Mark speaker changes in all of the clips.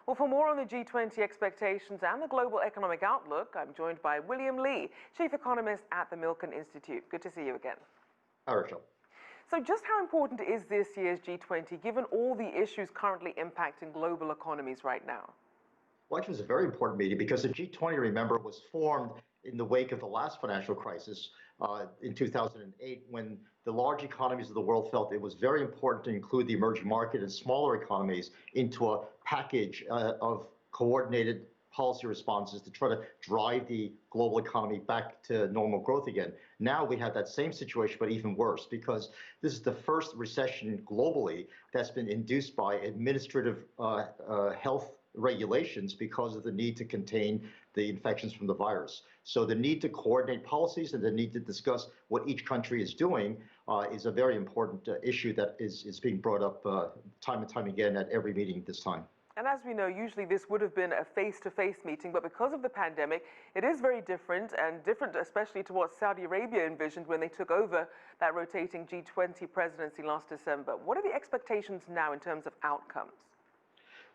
Speaker 1: Well, for more on the G20 expectations and the global economic outlook, I'm joined by William Lee, Chief Economist at the Milken Institute. Good to see you again.
Speaker 2: Hi, Rachel.
Speaker 1: So just how important is this year's G20, given all the issues currently impacting global economies right now?
Speaker 2: Well, actually, it was a very important meeting because the G20, remember, was formed in the wake of the last financial crisis in 2008, when the large economies of the world felt it was very important to include the emerging market and smaller economies into a package of coordinated policy responses to try to drive the global economy back to normal growth again. Now we have that same situation, but even worse, because this is the first recession globally that's been induced by administrative health regulations because of the need to contain the infections from the virus. So the need to coordinate policies and the need to discuss what each country is doing is a very important issue that is being brought up time and time again at every meeting this time.
Speaker 1: And as we know, usually this would have been a face-to-face meeting, but because of the pandemic, it is very different, and different especially to what Saudi Arabia envisioned when they took over that rotating G20 presidency last December. What are the expectations now in terms of outcomes?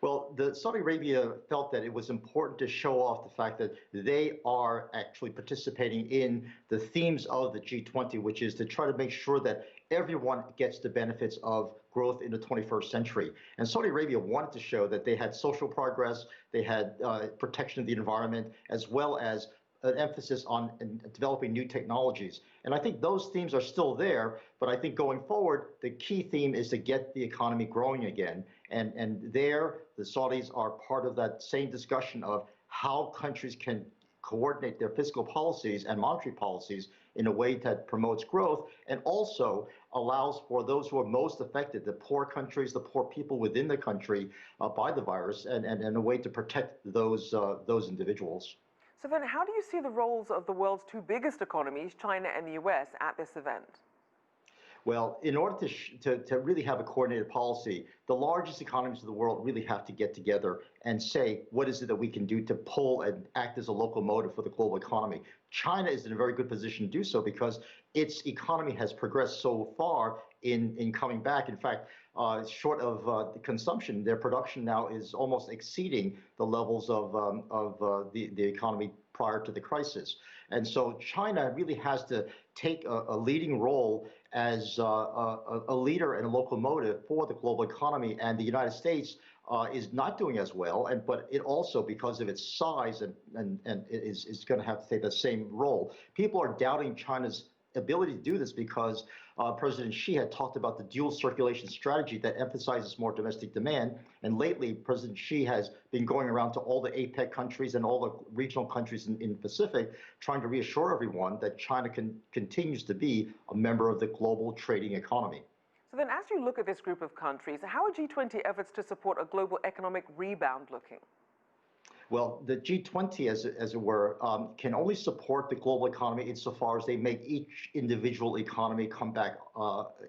Speaker 2: Well, Saudi Arabia felt that it was important to show off the fact that they are actually participating in the themes of the G20, which is to try to make sure that everyone gets the benefits of growth in the 21st century. And Saudi Arabia wanted to show that they had social progress, they had protection of the environment, as well as an emphasis on developing new technologies. And I think those themes are still there, but I think going forward, the key theme is to get the economy growing again. And there, the Saudis are part of that same discussion of how countries can coordinate their fiscal policies and monetary policies in a way that promotes growth and also allows for those who are most affected, the poor countries, the poor people within the country by the virus, and a way to protect those individuals.
Speaker 1: So then how do you see the roles of the world's two biggest economies, China and the US, at this event?
Speaker 2: Well, in order to really have a coordinated policy, the largest economies of the world really have to get together and say, what is it that we can do to pull and act as a locomotive for the global economy? China is in a very good position to do so because its economy has progressed so far in coming back. In fact, short of the consumption, their production now is almost exceeding the levels of the economy prior to the crisis. And so China really has to take a leading role as a leader and a locomotive for the global economy, and the United States is not doing as well, but it also, because of its size, and is going to have to take the same role. People are doubting China's ability to do this because President Xi had talked about the dual circulation strategy that emphasizes more domestic demand. And lately, President Xi has been going around to all the APEC countries and all the regional countries in the Pacific, trying to reassure everyone that China continues to be a member of the global trading economy.
Speaker 1: So then as you look at this group of countries, how are G20 efforts to support a global economic rebound looking?
Speaker 2: Well, the G20, as it were, can only support the global economy insofar as they make each individual economy come back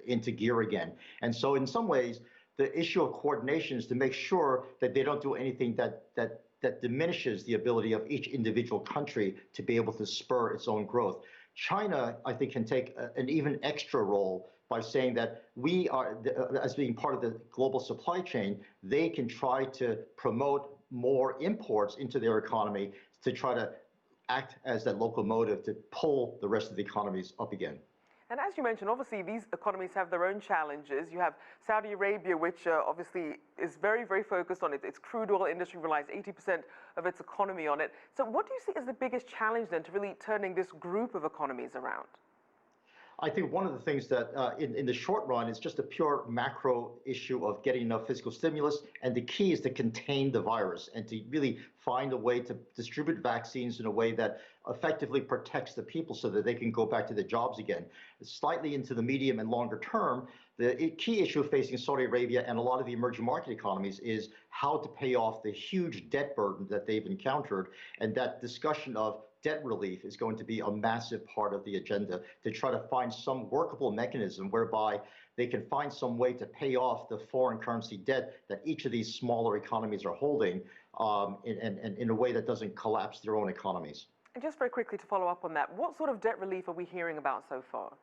Speaker 2: into gear again. And so in some ways, the issue of coordination is to make sure that they don't do anything that diminishes the ability of each individual country to be able to spur its own growth. China, I think, can take an even extra role by saying that we are, as being part of the global supply chain, they can try to promote more imports into their economy to try to act as that locomotive to pull the rest of the economies up again.
Speaker 1: And as you mentioned, obviously these economies have their own challenges. You have Saudi Arabia, which obviously is very, very focused on it. Its crude oil industry relies 80% of its economy on it. So what do you see as the biggest challenge then to really turning this group of economies around?
Speaker 2: I think one of the things that in the short run is just a pure macro issue of getting enough fiscal stimulus. And the key is to contain the virus and to really find a way to distribute vaccines in a way that effectively protects the people so that they can go back to their jobs again. Slightly into the medium and longer term, the key issue facing Saudi Arabia and a lot of the emerging market economies is how to pay off the huge debt burden that they've encountered. And that discussion of debt relief is going to be a massive part of the agenda to try to find some workable mechanism whereby they can find some way to pay off the foreign currency debt that each of these smaller economies are holding in a way that doesn't collapse their own economies.
Speaker 1: And just very quickly to follow up on that, what sort of debt relief are we hearing about so far?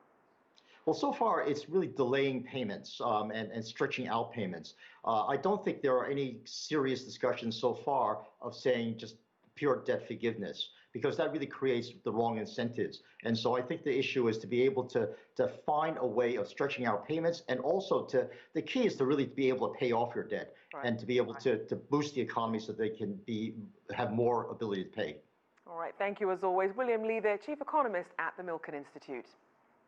Speaker 2: Well, so far it's really delaying payments and stretching out payments. I don't think there are any serious discussions so far of saying just pure debt forgiveness, because that really creates the wrong incentives. And so I think the issue is to be able to find a way of stretching out payments, and also the key is to really be able to pay off your debt,
Speaker 1: Right.
Speaker 2: and to be able to boost the economy so they can have more ability to pay.
Speaker 1: All right, thank you as always. William Lee there, Chief Economist at the Milken Institute.